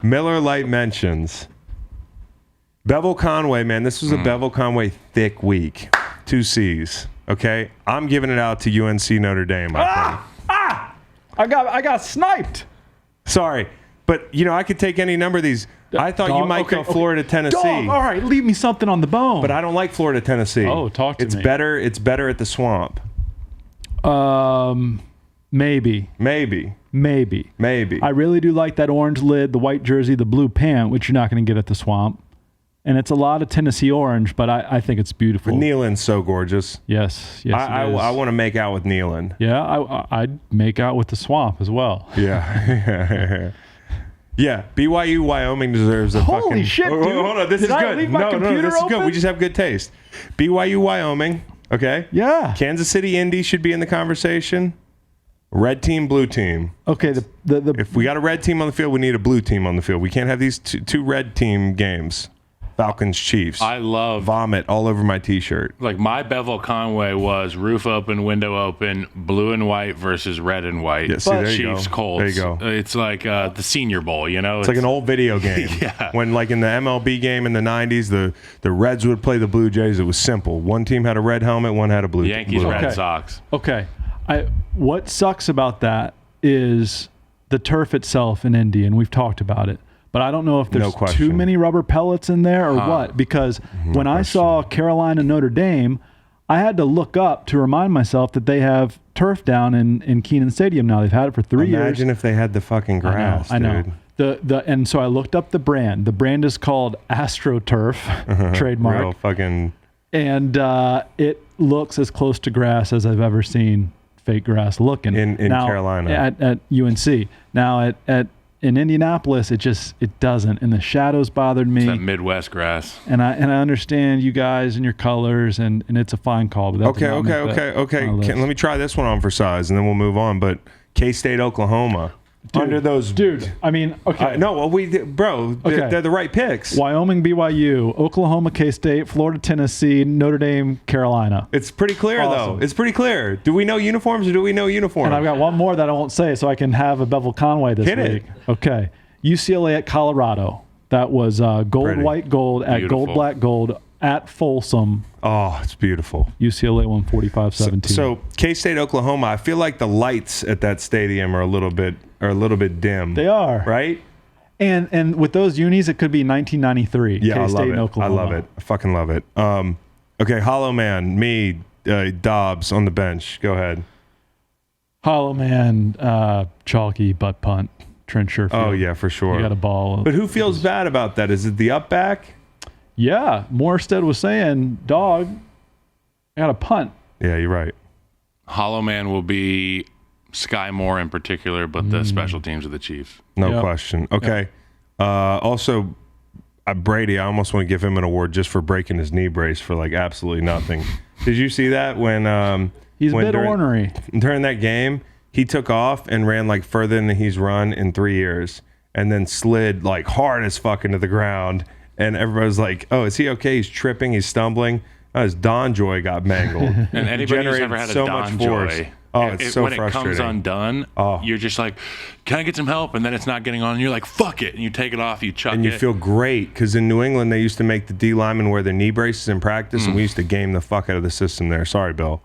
Miller Lite mentions Bevel Conway, man. This was a Bevel Conway thick week. 2 C's. Okay? I'm giving it out to UNC Notre Dame, I think. I got sniped. Sorry. But, I could take any number of these. I thought you might go Florida, Tennessee. Dog, all right, leave me something on the bone. But I don't like Florida, Tennessee. Oh, talk to me. It's better at the Swamp. Maybe. I really do like that orange lid, the white jersey, the blue pant, which you're not going to get at the Swamp. And it's a lot of Tennessee orange, but I think it's beautiful. But Neyland's so gorgeous. Yes, I want to make out with Neyland. Yeah, I'd make out with the Swamp as well. Yeah. Yeah, BYU Wyoming deserves a fucking... Holy shit, dude. Hold on, this is good. No, this is good. We just have good taste. BYU Wyoming, okay? Yeah. Kansas City Indy should be in the conversation. Red team, blue team. Okay, if we got a red team on the field, we need a blue team on the field. We can't have these two red team games. Falcons, Chiefs. I love vomit all over my T-shirt. Like my Bevel Conway was roof open, window open, blue and white versus red and white. Yeah, see, there you Chiefs, go. Colts. There you go. It's like the Senior Bowl, It's like an old video game. Yeah. When like in the MLB game in the 90s, the Reds would play the Blue Jays. It was simple. One team had a red helmet, one had a blue. Yankees, Red Sox. Okay. What sucks about that is the turf itself in Indy, and we've talked about it. But I don't know if there's too many rubber pellets in there or what. Because when I saw Carolina Notre Dame, I had to look up to remind myself that they have turf down in Kenan Stadium now. They've had it for 3 years. Imagine if they had the fucking grass, I know. dude. And so I looked up the brand. The brand is called AstroTurf, trademark. Real fucking... And it looks as close to grass as I've ever seen fake grass looking. In Carolina. At UNC. Now, in Indianapolis, it doesn't, and the shadows bothered me. It's that Midwest grass. And I understand you guys and your colors, and it's a fine call. But okay. Let me try this one on for size, and then we'll move on. But K-State, Oklahoma. Under those, I mean, okay. They're the right picks. Wyoming, BYU, Oklahoma, K-State, Florida, Tennessee, Notre Dame, Carolina. It's pretty clear, though. It's pretty clear. Do we know uniforms or do we know uniforms? And I've got one more that I won't say, so I can have a Bevel Conway this week. Hit it. Okay. UCLA at Colorado. That was gold, Pretty. white, gold at Beautiful. gold, black, gold at Folsom. Oh, it's beautiful. UCLA won 45-17. So K-State, Oklahoma. I feel like the lights at that stadium are a little bit dim. They are. Right? And with those unis, it could be 1993. Yeah, K-State I love it. and Oklahoma. I love it. I fucking love it. Okay, Hollow Man, me, Dobbs on the bench. Go ahead. Hollow Man, chalky butt punt, Trent Sherfield. Oh, yeah, for sure. You got a ball. But who feels bad about that? Is it the up back? Yeah. Morstead was saying, dog, I got a punt. Yeah, you're right. Hollow Man will be Sky Moore in particular, but the special teams of the Chiefs. No question. Okay. Also, Brady, I almost want to give him an award just for breaking his knee brace for like absolutely nothing. Did you see that when he's a bit ornery during that game? He took off and ran like further than he's run in 3 years, and then slid like hard as fuck into the ground. And everybody was like, "Oh, is he okay? He's tripping. He's stumbling." His Don Joy got mangled. And anybody who's ever had a Don Joy, it's so when frustrating. it comes undone, you're just like, "Can I get some help?" And then it's not getting on, and you're like, "Fuck it!" And you take it off, you chuck it, and you feel great because in New England they used to make the D linemen wear their knee braces in practice, and we used to game the fuck out of the system there. Sorry, Bill.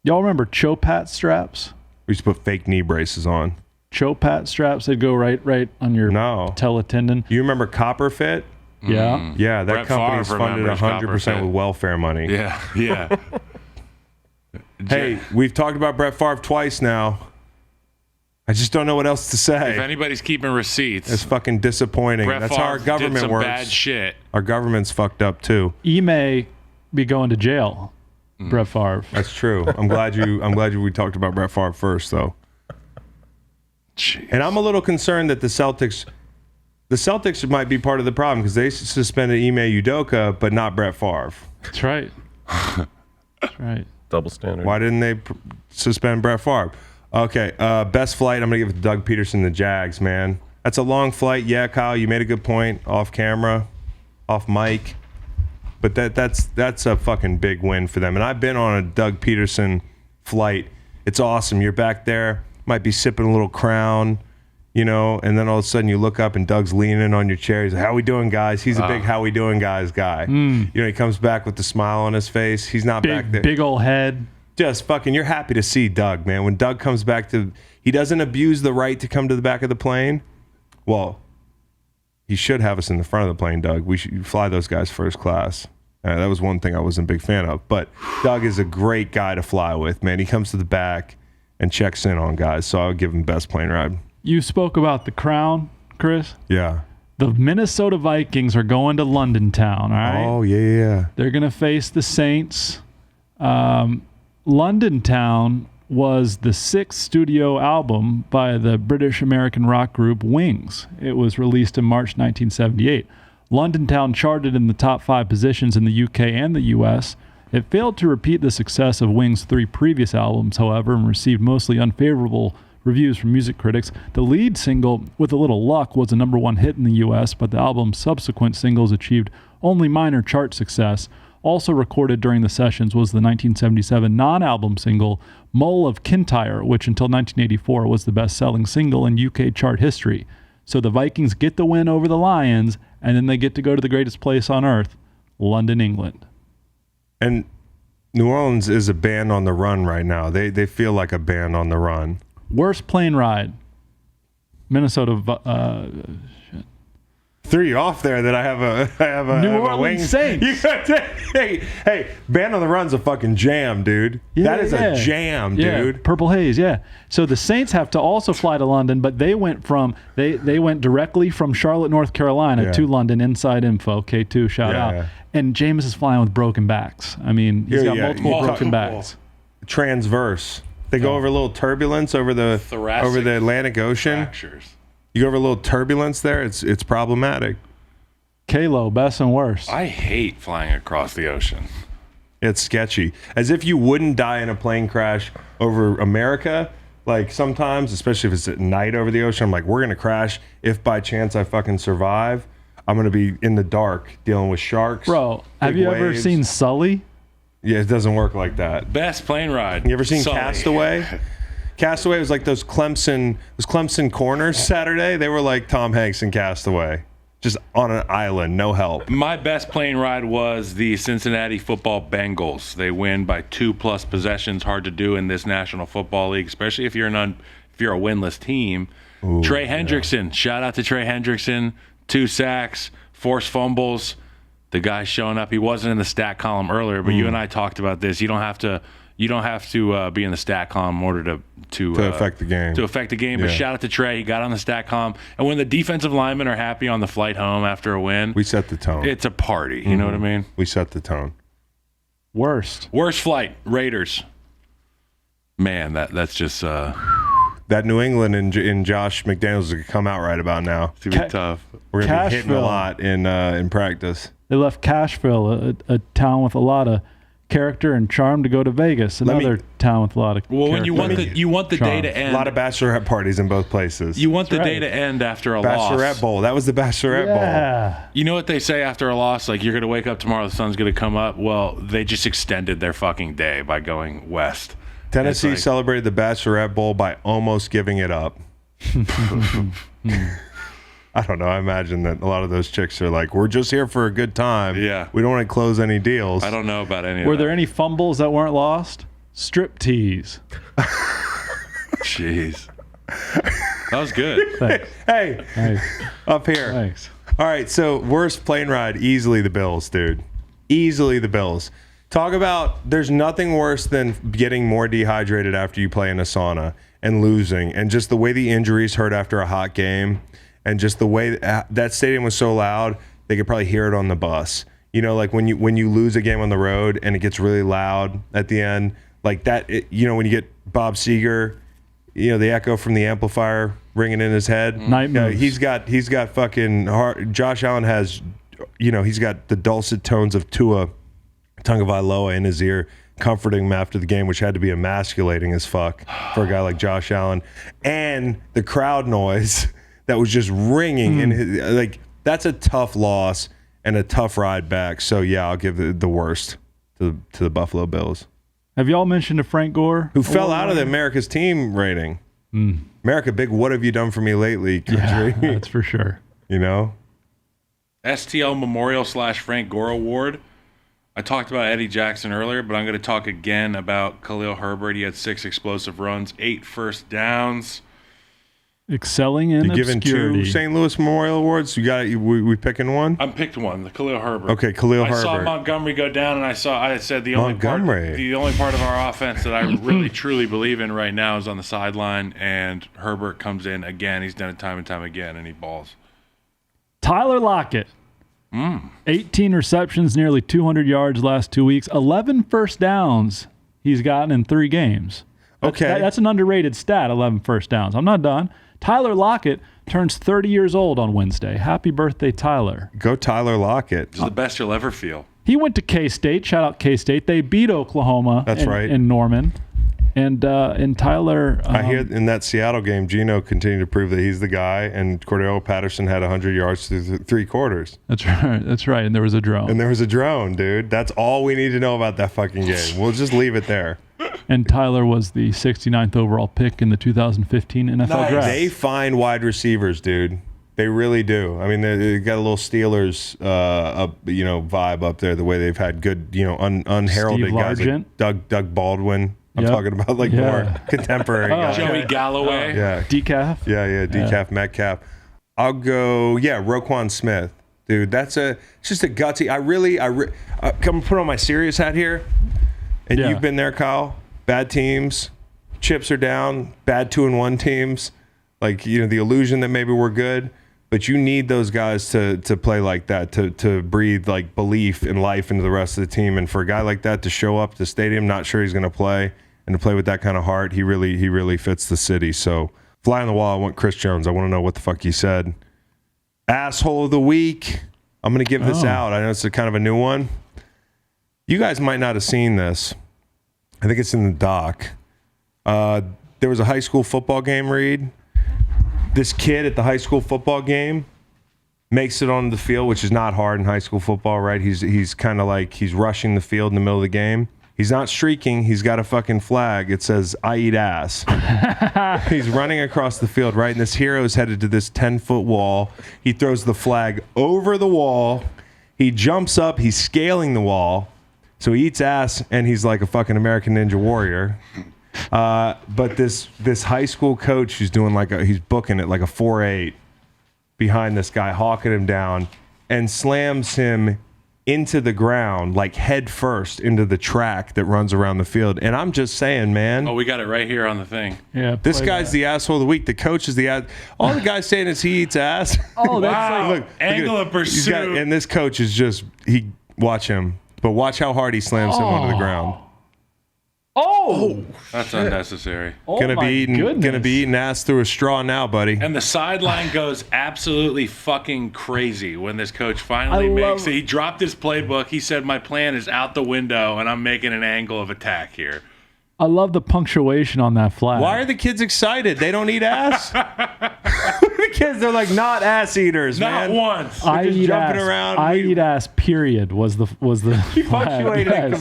Y'all remember Chopat straps? We used to put fake knee braces on. Chopat straps, they'd go right on your patella tendon. You remember Copper Fit? Yeah. Yeah, that Brett company's Favre funded 100% with welfare money. Yeah. Hey, we've talked about Brett Favre twice now. I just don't know what else to say. If anybody's keeping receipts, it's fucking disappointing. Brett That's Favre how our government did some works. bad shit. Our government's fucked up too. He may be going to jail. Brett Favre. That's true. I'm glad we talked about Brett Favre first though. Jeez. And I'm a little concerned that the Celtics might be part of the problem because they suspended Ime Udoka, but not Brett Favre. That's right. That's right. Double standard. Why didn't they suspend Brett Favre? Okay, best flight. I'm gonna give it to Doug Peterson, the Jags. Man, that's a long flight. Yeah, Kyle, you made a good point off camera, off mic, but that's a fucking big win for them. And I've been on a Doug Peterson flight. It's awesome. You're back there. Might be sipping a little Crown. you know, and then all of a sudden you look up and Doug's leaning on your chair. He's like, how we doing, guys? He's a big how we doing, guys guy. You know, he comes back with the smile on his face. He's not back there. Big old head. Just fucking, you're happy to see Doug, man. When Doug comes back he doesn't abuse the right to come to the back of the plane. Well, he should have us in the front of the plane, Doug. We should fly those guys first class. That was one thing I wasn't a big fan of. But Doug is a great guy to fly with, man. He comes to the back and checks in on guys, so I would give him best plane ride. You spoke about the crown, Chris. Yeah. The Minnesota Vikings are going to London town, all right? Oh, yeah. They're going to face the Saints. London Town was the 6th studio album by the British-American rock group Wings. It was released in March 1978. London Town charted in the top 5 positions in the UK and the US. It failed to repeat the success of Wings' 3 previous albums, however, and received mostly unfavorable reviews from music critics. The lead single, With a Little Luck, was a number 1 hit in the US, but the album's subsequent singles achieved only minor chart success. Also recorded during the sessions was the 1977 non-album single, Mull of Kintyre, which until 1984 was the best-selling single in UK chart history. So the Vikings get the win over the Lions, and then they get to go to the greatest place on earth, London, England. And New Orleans is a band on the run right now. They feel like a band on the run. Worst plane ride. Minnesota. Threw you off there that I have a New Orleans Saints. Hey, Band on the Run's a fucking jam, dude. That is a jam, dude. Purple Haze, yeah. So the Saints have to also fly to London, but they went directly from Charlotte, North Carolina to London. Inside info, K2, shout out. And Jameis is flying with broken backs. I mean, he's got multiple broken backs. Transverse. They go over a little turbulence over the Atlantic Ocean. Fractures. You go over a little turbulence there, it's problematic. Kalo, best and worst. I hate flying across the ocean. It's sketchy. As if you wouldn't die in a plane crash over America. Like sometimes, especially if it's at night over the ocean, I'm like, we're going to crash. If by chance I fucking survive, I'm going to be in the dark dealing with sharks. Bro, have you ever seen Sully? Yeah, it doesn't work like that. Best plane ride. You ever seen Sully. Castaway? Castaway was like those Clemson corners Saturday. They were like Tom Hanks in Castaway. Just on an island, no help. My best plane ride was the Cincinnati football Bengals. They win by 2+ possessions. Hard to do in this National Football League, especially if you're a winless team. Ooh, Trey Hendrickson. Shout out to Trey Hendrickson. 2 sacks, forced fumbles. The guy showing up. He wasn't in the stat column earlier, but you and I talked about this. You don't have to be in the stat column in order to affect the game. To affect the game. But shout out to Trey. He got on the stat column. And when the defensive linemen are happy on the flight home after a win, we set the tone. It's a party. You know what I mean? We set the tone. Worst flight, Raiders. Man, that's just that New England in Josh McDaniels is gonna come out right about now. It's gonna be tough. We're gonna be hitting a lot in practice. They left Cashville, a town with a lot of character and charm, to go to Vegas, another town with a lot of when you want the day to end. A lot of bachelorette parties in both places. You want the day to end after a loss. Bachelorette Bowl. That was the Bachelorette Bowl. You know what they say after a loss? Like, you're going to wake up tomorrow, the sun's going to come up. Well, they just extended their fucking day by going west. Tennessee celebrated the Bachelorette Bowl by almost giving it up. I don't know. I imagine that a lot of those chicks are like, we're just here for a good time. Yeah. We don't want to close any deals. I don't know about any of that. Were there any fumbles that weren't lost? Strip tease. Jeez. That was good. Thanks. Hey. Thanks. Up here. Thanks. All right. So, worst plane ride, easily the Bills, dude. Easily the Bills. Talk about, there's nothing worse than getting more dehydrated after you play in a sauna and losing. And just the way the injuries hurt after a hot game. And just the way that stadium was so loud, they could probably hear it on the bus. You know, like when you lose a game on the road and it gets really loud at the end, like that. When you get Bob Seger, the echo from the amplifier ringing in his head. Night moves. He's got fucking heart. Josh Allen has, he's got the dulcet tones of Tua Tagovailoa in his ear, comforting him after the game, which had to be emasculating as fuck for a guy like Josh Allen, and the crowd noise that was just ringing in his, that's a tough loss and a tough ride back. So yeah, I'll give the worst to the Buffalo Bills. Have y'all mentioned to Frank Gore, who fell out of the America's team rating? America, big what have you done for me lately country. Yeah, that's for sure. You know? STL Memorial / Frank Gore Award. I talked about Eddie Jackson earlier, but I'm going to talk again about Khalil Herbert. He had 6 explosive runs, 8 first downs. Excelling in obscurity. You're giving 2 St. Louis Memorial Awards? You got it. We picking one? I'm picked one, the Khalil Herbert. Okay, Khalil Herbert. I saw Montgomery go down, and I said the only part of our offense that I really truly believe in right now is on the sideline, and Herbert comes in again. He's done it time and time again, and he balls. Tyler Lockett. 18 receptions, nearly 200 yards last 2 weeks, 11 first downs he's gotten in 3 games. That's an underrated stat, 11 first downs. I'm not done. Tyler Lockett turns 30 years old on Wednesday. Happy birthday, Tyler. Go Tyler Lockett. This is the best you'll ever feel. He went to K-State. Shout out K-State. They beat Oklahoma in Norman. And Tyler... I hear in that Seattle game, Geno continued to prove that he's the guy, and Cordero Patterson had 100 yards through 3 quarters. That's right. And there was a drone. Dude. That's all we need to know about that fucking game. We'll just leave it there. And Tyler was the 69th overall pick in the 2015 NFL draft. They find wide receivers, dude. They really do. I mean, they got a little Steelers vibe up there, the way they've had good, unheralded guys like Doug Baldwin. I'm talking about more contemporary guys. Joey Galloway. Yeah. Decaf. Yeah, Decaf Metcalf. I'll go, Roquan Smith. Dude, it's just a gutsy. Come put on my serious hat here. And you've been there, Kyle. Bad teams. Chips are down. Bad 2-1 teams. The illusion that maybe we're good. But you need those guys to play like that, to breathe belief and life into the rest of the team. And for a guy like that to show up to the stadium, not sure he's going to play, and to play with that kind of heart, he really fits the city. So fly on the wall, I want Chris Jones. I want to know what the fuck he said. Asshole of the week. I'm going to give this out. I know it's kind of a new one. You guys might not have seen this. I think it's in the doc. There was a high school football game, Reed. This kid at the high school football game makes it on the field, which is not hard in high school football, right? He's kind of he's rushing the field in the middle of the game. He's not streaking. He's got a fucking flag. It says, "I eat ass." He's running across the field, right? And this hero is headed to this 10-foot wall. He throws the flag over the wall. He jumps up. He's scaling the wall. So he eats ass, and he's like a fucking American Ninja Warrior. But this high school coach who's doing he's booking it like a 4.8 behind this guy, hawking him down, and slams him into the ground, head first into the track that runs around the field. And I'm just saying, man. Oh, we got it right here on the thing. Yeah. This guy's the asshole of the week. The coach is the ass. All the guy's saying is he eats ass. Oh, that's wow. Look, angle of pursuit. And this coach is just, watch him. But watch how hard he slams him onto the ground. Oh, that's unnecessary. Gonna be eating ass through a straw now, buddy. And the sideline goes absolutely fucking crazy when this coach finally makes it. He dropped his playbook. He said, "My plan is out the window, and I'm making an angle of attack here." I love the punctuation on that flag. Why are the kids excited? They don't eat ass. The kids, they're not ass eaters, man. Not once. I eat jumping ass. Around. I eat ass. Period. Was the He punctuated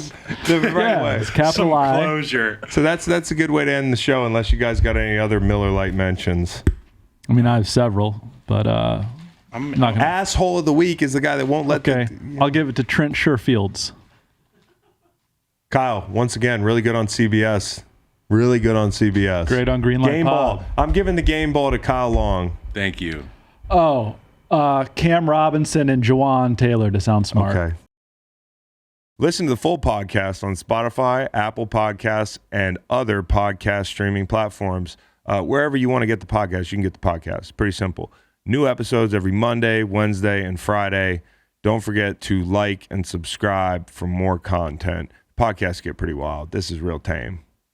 the right way. It's capital I. Closure. So that's a good way to end the show, unless you guys got any other Miller Lite mentions. I mean, I have several, but I'm not gonna. Asshole of the week is the guy that won't let. Okay, I'll give it to Trent Sherfields. Kyle, once again, really good on CBS. Really good on CBS. Great on Greenlight Game Pod. ball. I'm giving the game ball to Kyle Long. Thank you. Oh, Cam Robinson and Jawan Taylor to sound smart. Okay. Listen to the full podcast on Spotify, Apple Podcasts, and other podcast streaming platforms. Wherever you want to get the podcast, you can get the podcast. Pretty simple. New episodes every Monday, Wednesday, and Friday. Don't forget to like and subscribe for more content. Podcasts get pretty wild. This is real tame.